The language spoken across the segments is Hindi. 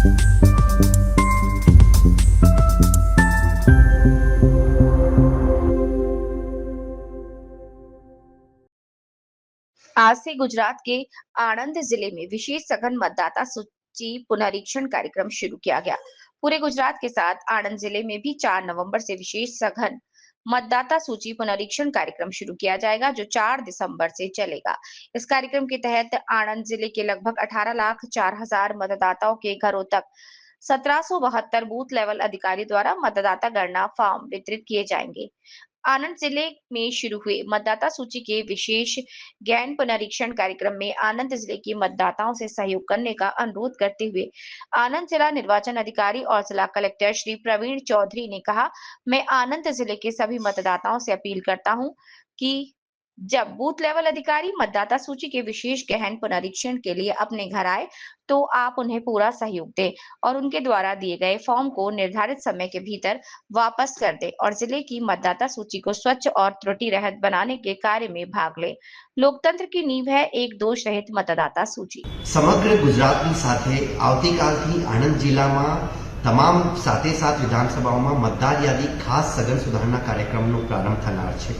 आज से गुजरात के आणंद जिले में विशेष सघन मतदाता सूची पुनरीक्षण कार्यक्रम शुरू किया गया। पूरे गुजरात के साथ आणंद जिले में भी 4 नवंबर से विशेष सघन मतदाता सूची पुनरीक्षण कार्यक्रम शुरू किया जाएगा, जो 4 दिसंबर से चलेगा। इस कार्यक्रम के तहत आणंद जिले के लगभग 18,04,000 मतदाताओं के घरों तक 1772 बूथ लेवल अधिकारी द्वारा मतदाता गणना फॉर्म वितरित किए जाएंगे। आनंद जिले में शुरू हुए मतदाता सूची के विशेष गहन पुनरीक्षण कार्यक्रम में आनंद जिले के मतदाताओं से सहयोग करने का अनुरोध करते हुए आनंद जिला निर्वाचन अधिकारी और जिला कलेक्टर श्री प्रवीण चौधरी ने कहा, मैं आनंद जिले के सभी मतदाताओं से अपील करता हूं कि जब बूथ लेवल अधिकारी मतदाता सूची के विशेष गहन पुनरीक्षण के लिए अपने घर आए, तो आप उन्हें पूरा सहयोग दें और उनके द्वारा दिए गए फॉर्म को निर्धारित समय के भीतर वापस कर दें और जिले की मतदाता सूची को स्वच्छ और त्रुटि रहित बनाने के कार्य में भाग लें। लोकतंत्र की नींव है एक दोष रहित मतदाता सूची। समग्र गुजरातनी साथे आवतीकालथी आणंद जिल्लामां તમામ સાથે સાત વિધાનસભાઓમાં મતદાર યાદી ખાસ સઘન સુધારણા કાર્યક્રમનો પ્રારંભ થનાર છે,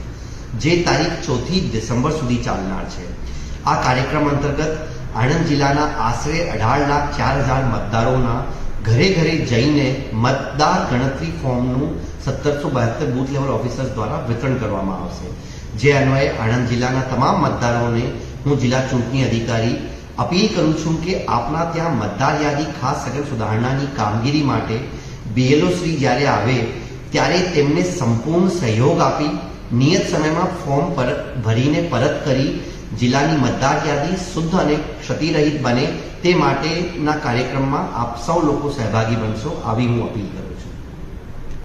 જે તારીખ 4 ડિસેમ્બર સુધી ચાલનાર છે। આ કાર્યક્રમ અંતર્ગત આણંદ જિલ્લાના આશરે 18,04,000 મતદારોના ઘરે ઘરે જઈને મતદાર ગણતરી ફોર્મનું 1772 બૂથ લેવલ ઓફિસર્સ દ્વારા વિતરણ કરવામાં આવશે। જે અન્વયે આણંદ જિલ્લાના તમામ મતદારોને હું જિલ્લા ચૂંટણી અધિકારી अपील करूं छूं कि आपना त्या मतदार यादी खास सघन सुधारणानी कामगीरी माटे बीएलओ श्री ज्यारे आवे त्यारे तेमने संपूर्ण सहयोग आपी नियत समयमां फॉर्म भरीने परत करी जिल्लानी मतदार यादी शुद्ध अने क्षतिरहित बने ते माटेना कार्यक्रममां आप सौ लोको सहभागी बनशो, आवी हूँ अपील करूं।